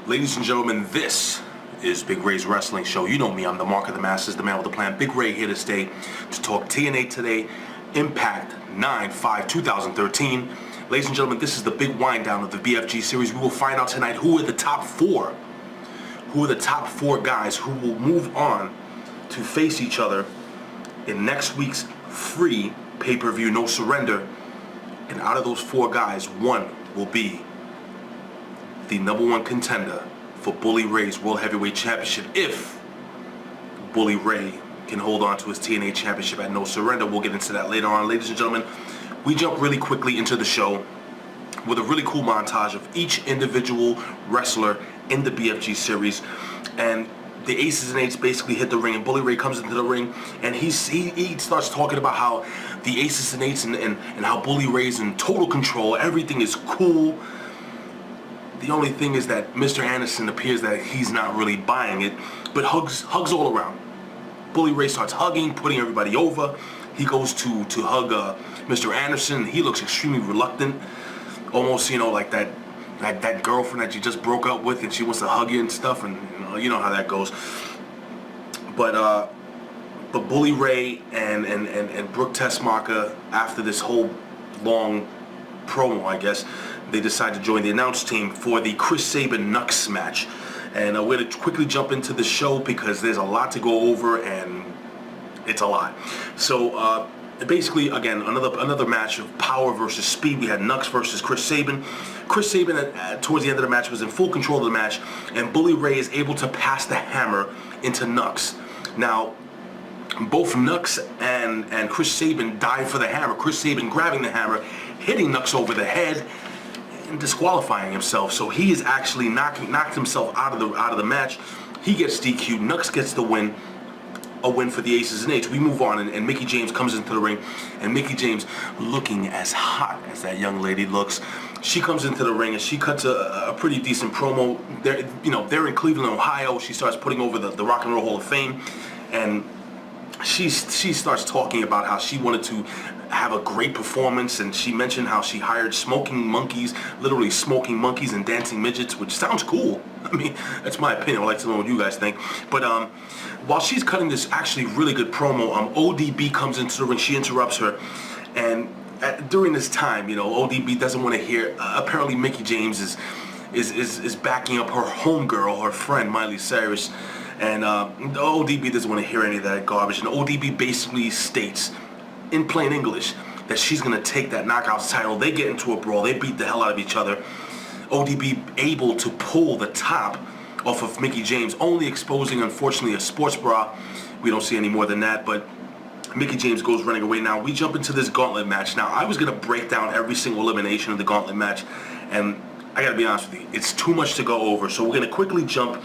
Ladies and gentlemen, this is Big Ray's Wrestling Show. You know me, I'm the Mark of the Masses, the man with the plan. Big Ray here to stay to talk TNA today. Impact 9/5/2013. Ladies and gentlemen, this is the big wind down of the BFG series. We will find out tonight who are the top four. Who are the top four guys who will move on to face each other in next week's free pay-per-view No Surrender. And out of those four guys, one will be the #1 contender for Bully Ray's World Heavyweight Championship. If Bully Ray can hold on to his TNA Championship at No Surrender, we'll get into that later on. Ladies and gentlemen, we jump really quickly into the show with a really cool montage of each individual wrestler in the BFG series. And the Aces and Eights basically hit the ring, and Bully Ray comes into the ring, and he starts talking about how the Aces and Eights and how Bully Ray's in total control. Everything is cool. The only thing is that Mr. Anderson appears that he's not really buying it, but hugs all around. Bully Ray starts hugging, putting everybody over. He goes to hug Mr. Anderson. He looks extremely reluctant, almost, you know, like that girlfriend that you just broke up with and she wants to hug you and stuff, and you know how that goes. But Bully Ray and Brooke Tessmacher, after this whole long promo, I guess, they decide to join the announce team for the Chris Sabin KNUX match. And we're going to quickly jump into the show because there's a lot to go over, and it's a lot. So basically, again, another match of power versus speed. We had KNUX versus Chris Sabin. Chris Sabin, towards the end of the match, was in full control of the match, and Bully Ray is able to pass the hammer into KNUX. Now, both KNUX and Chris Sabin dive for the hammer. Chris Sabin grabbing the hammer, hitting KNUX over the head, and disqualifying himself. So he is actually knocked himself out of the match. He gets DQ'd. KNUX gets the win. A win for the Aces and Eights. We move on, and Mickie James comes into the ring, and Mickie James, looking as hot as that young lady looks, she comes into the ring and she cuts a pretty decent promo. They're in Cleveland, Ohio. She starts putting over the Rock and Roll Hall of Fame, and she starts talking about how she wanted to have a great performance, and she mentioned how she hired smoking monkeys, literally smoking monkeys and dancing midgets, which sounds cool. I mean, that's my opinion. I'd like to know what you guys think. But while she's cutting this actually really good promo, ODB comes into the ring. She interrupts her, and during this time, ODB doesn't want to hear. Apparently, Mickie James is backing up her homegirl, her friend Miley Cyrus, and ODB doesn't want to hear any of that garbage. And ODB basically states, in plain English, that she's going to take that Knockouts title. They get into a brawl. They beat the hell out of each other. ODB able to pull the top off of Mickie James, only exposing, unfortunately, a sports bra. We don't see any more than that, but Mickie James goes running away. Now, we jump into this gauntlet match. Now, I was going to break down every single elimination of the gauntlet match, and I got to be honest with you, it's too much to go over. So we're going to quickly jump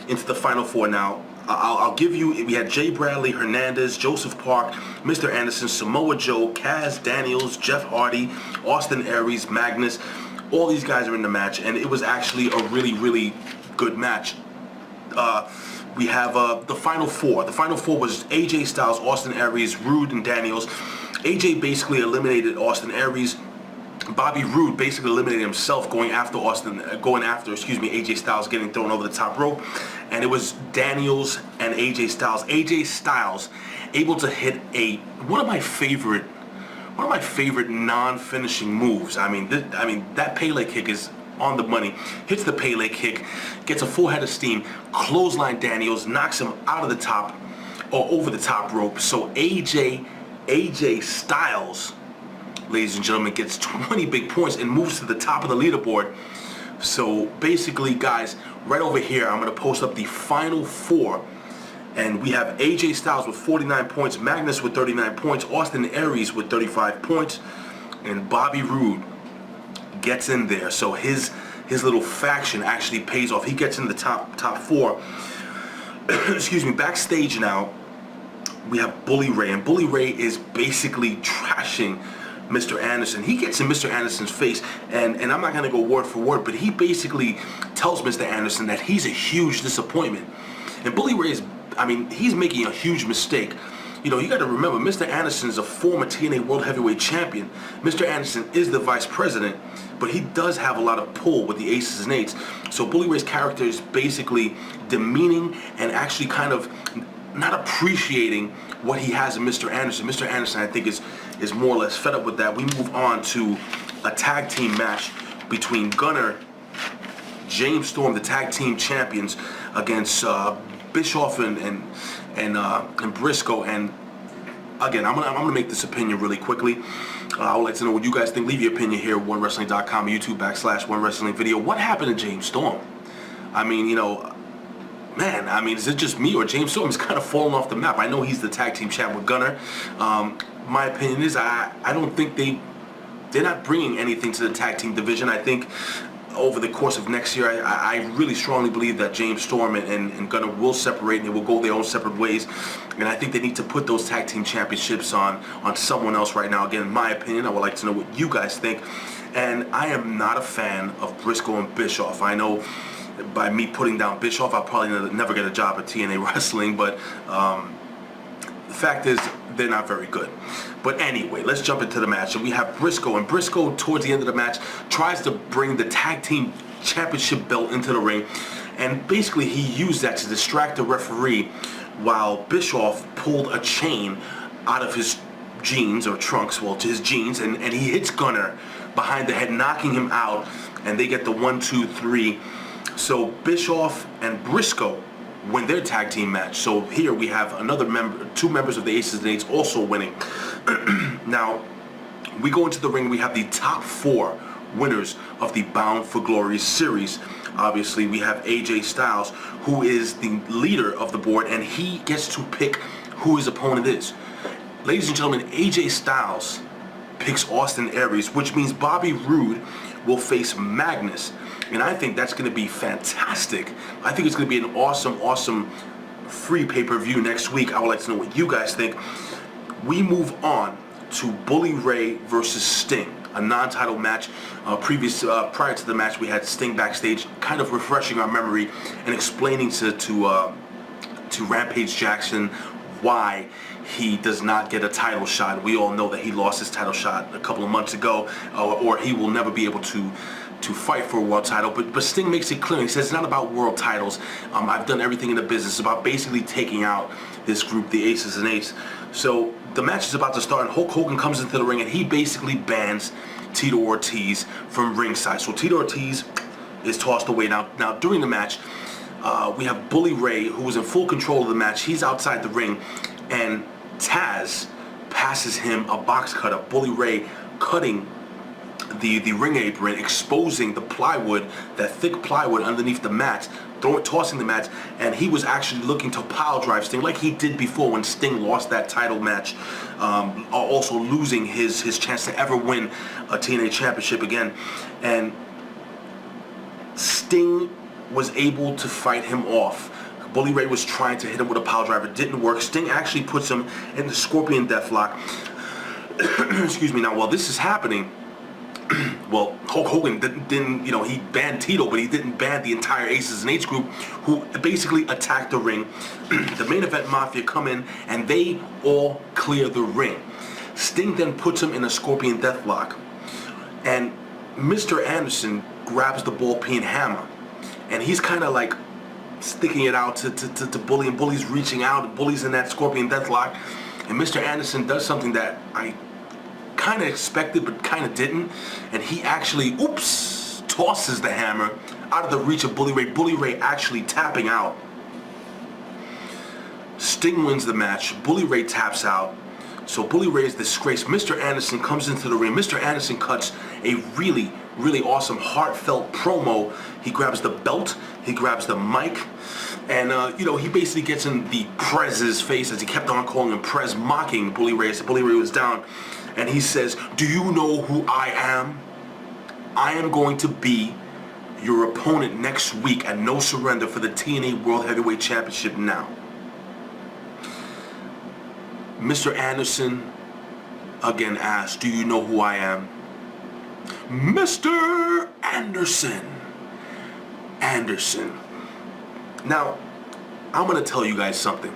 into the final four now. I'll give you, we had Jay Bradley, Hernandez, Joseph Park, Mr. Anderson, Samoa Joe, Kaz Daniels, Jeff Hardy, Austin Aries, Magnus. All these guys are in the match, and it was actually a really, really good match. We have the final four. The final four was AJ Styles, Austin Aries, ROODE, and Daniels. AJ basically eliminated Austin Aries. Bobby Roode basically eliminated himself going after AJ Styles, getting thrown over the top rope. And it was Daniels and AJ Styles. AJ Styles able to hit one of my favorite non-finishing moves. I mean that Pele kick is on the money. Hits the Pele kick, gets a full head of steam, clothesline Daniels, knocks him out of the top or over the top rope. So AJ Styles, ladies and gentlemen, gets 20 big points and moves to the top of the leaderboard. So basically, guys, right over here, I'm going to post up the final four. And we have AJ Styles with 49 points, Magnus with 39 points, Austin Aries with 35 points, and Bobby Roode gets in there. So his little faction actually pays off. He gets in the top four. Excuse me. Backstage now, we have Bully Ray, and Bully Ray is basically trashing Mr. Anderson. He gets in Mr. Anderson's face, and I'm not going to go word for word, but he basically tells Mr. Anderson that he's a huge disappointment. And Bully Ray is, he's making a huge mistake you know, you got to remember, Mr. Anderson is a former TNA World Heavyweight Champion. Mr. Anderson is the Vice President, but he does have a lot of pull with the aces and eights. So Bully Ray's character is basically demeaning and actually kind of not appreciating what he has in Mr. Anderson. Mr. Anderson, I think, is more or less fed up with that. We move on to a tag team match between Gunner, James Storm, the tag team champions, against Biscoff and Briscoe. And again, I'm gonna make this opinion really quickly. I would like to know what you guys think. Leave your opinion here at OneWrestling.com, YouTube.com/OneWrestling video. What happened to James Storm? I mean, you know, man, I mean, is it just me or James Storm is kind of falling off the map? I know he's the tag team champ with Gunner. My opinion is I don't think they're not bringing anything to the tag team division. I think over the course of next year, I really strongly believe that James Storm and Gunner will separate and they will go their own separate ways. And I think they need to put those tag team championships on someone else right now. Again, in my opinion, I would like to know what you guys think. And I am not a fan of Briscoe and Biscoff. I know by me putting down Biscoff, I'll probably never get a job at TNA Wrestling, but the fact is, they're not very good. But anyway, let's jump into the match. And we have Briscoe. And Briscoe, towards the end of the match, tries to bring the tag team championship belt into the ring. And basically, he used that to distract the referee while Biscoff pulled a chain out of his jeans or trunks, well, to his jeans, and he hits Gunner behind the head, knocking him out. And they get the 1, 2, 3. So Biscoff and Briscoe win their tag team match. So here we have two members of the Aces and Eights also winning. Now, we go into the ring. We have the top 4 winners of the Bound for Glory series. Obviously, we have AJ Styles, who is the leader of the board, and he gets to pick who his opponent is. Ladies and gentlemen, AJ Styles picks Austin Aries, which means Bobby Roode will face Magnus. And I think that's going to be fantastic. I think it's going to be an awesome free pay-per-view next week. I would like to know what you guys think. We move on to Bully Ray versus Sting, a non-title match. Prior to the match, we had Sting backstage, kind of refreshing our memory and explaining to Rampage Jackson why he does not get a title shot. We all know that he lost his title shot a couple of months ago, or he will never be able to fight for a world title. But Sting makes it clear. He says it's not about world titles. I've done everything in the business. It's about basically taking out this group, the Aces and Eights. So the match is about to start, and Hulk Hogan comes into the ring, and he basically bans Tito Ortiz from ringside. So Tito Ortiz is tossed away. Now during the match, we have Bully Ray, who is in full control of the match. He's outside the ring, and Taz passes him a box cutter. Bully Ray cutting the ring apron, exposing the plywood, that thick plywood underneath the mat, tossing the mat, and he was actually looking to pile drive Sting like he did before when Sting lost that title match, also losing his chance to ever win a TNA championship again. And Sting was able to fight him off. Bully Ray was trying to hit him with a pile driver. It didn't work. Sting actually puts him in the Scorpion Deathlock. Excuse me. Now, while this is happening, well, Hulk Hogan didn't, you know, he banned Tito, but he didn't ban the entire Aces and Eights group, who basically attacked the ring. The Main Event Mafia come in, and they all clear the ring. Sting then puts him in a Scorpion Deathlock, and Mr. Anderson grabs the ball-peen hammer, and he's kind of like sticking it out to Bully, and Bully's reaching out, and Bully's in that Scorpion Deathlock, and Mr. Anderson does something that I kind of expected but kind of didn't, and he actually tosses the hammer out of the reach of Bully Ray. Bully Ray actually tapping out. Sting wins the match. Bully Ray taps out. So Bully Ray is disgraced. Mr. Anderson comes into the ring. Mr. Anderson cuts a really awesome heartfelt promo. He grabs the belt, he grabs the mic, and you know, he basically gets in the Prez's face, as he kept on calling him Prez, mocking Bully Ray. So Bully Ray was down, and he says, "Do you know who I am? I am going to be your opponent next week at No Surrender for the TNA World Heavyweight Championship now." Mr. Anderson again asks, "Do you know who I am?" Mr. Anderson. Now, I'm going to tell you guys something.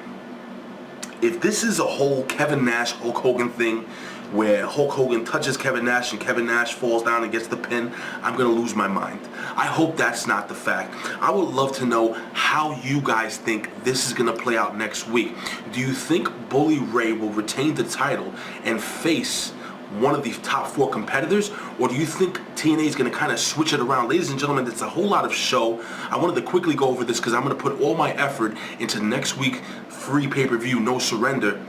if this is a whole Kevin Nash, Hulk Hogan thing, where Hulk Hogan touches Kevin Nash and Kevin Nash falls down and gets the pin, I'm going to lose my mind. I hope that's not the fact. I would love to know how you guys think this is going to play out next week. Do you think Bully Ray will retain the title and face one of the top 4 competitors, or do you think TNA is going to kind of switch it around? Ladies and gentlemen, it's a whole lot of show. I wanted to quickly go over this because I'm going to put all my effort into next week free pay-per-view, No Surrender.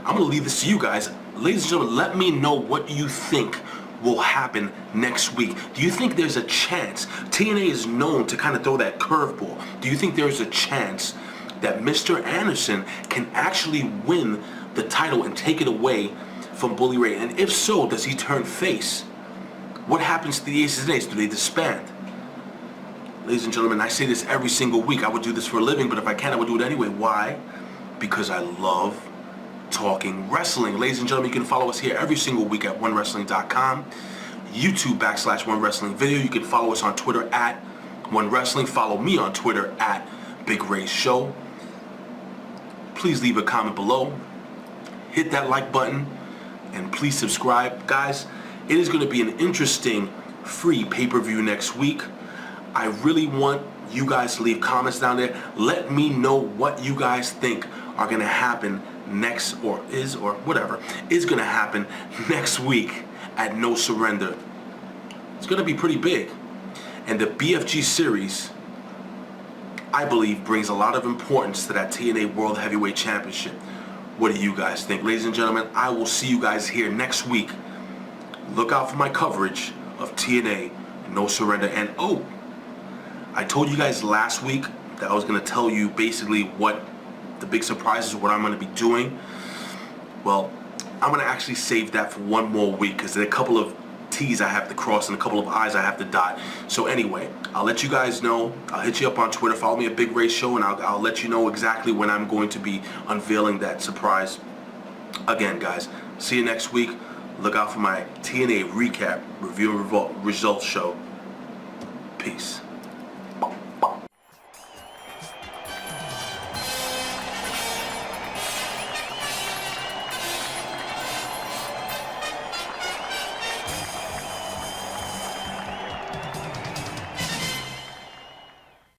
I'm going to leave this to you guys. Ladies and gentlemen, let me know what you think will happen next week. Do you think there's a chance? TNA is known to kind of throw that curveball. Do you think there's a chance that Mr. Anderson can actually win the title and take it away from Bully Ray? And if so, does he turn face? What happens to the Aces and Eights? Do they disband? Ladies and gentlemen, I say this every single week. I would do this for a living, but if I can, I would do it anyway. Why? Because I love talking wrestling. Ladies and gentlemen, you can follow us here every single week at onewrestling.com, YouTube /OneWrestlingVideo. You can follow us on Twitter at OneWrestling. Follow me on Twitter at Big Ray Show. Please leave a comment below. Hit that like button. And please subscribe. Guys, it is going to be an interesting free pay-per-view next week. I really want you guys to leave comments down there. Let me know what you guys think are going to happen next, or whatever is going to happen next week at No Surrender. It's going to be pretty big. And the BFG series, I believe, brings a lot of importance to that TNA World Heavyweight Championship. What do you guys think? Ladies and gentlemen, I will see you guys here next week. Look out for my coverage of TNA No Surrender. And oh, I told you guys last week that I was going to tell you basically what the big surprises, what I'm going to be doing. Well, I'm going to actually save that for one more week because there are a couple of T's I have to cross and a couple of I's I have to dot. So anyway, I'll let you guys know. I'll hit you up on Twitter. Follow me at Big Ray Show, and I'll let you know exactly when I'm going to be unveiling that surprise. Again, guys, see you next week. Look out for my TNA recap, review and results show. Peace.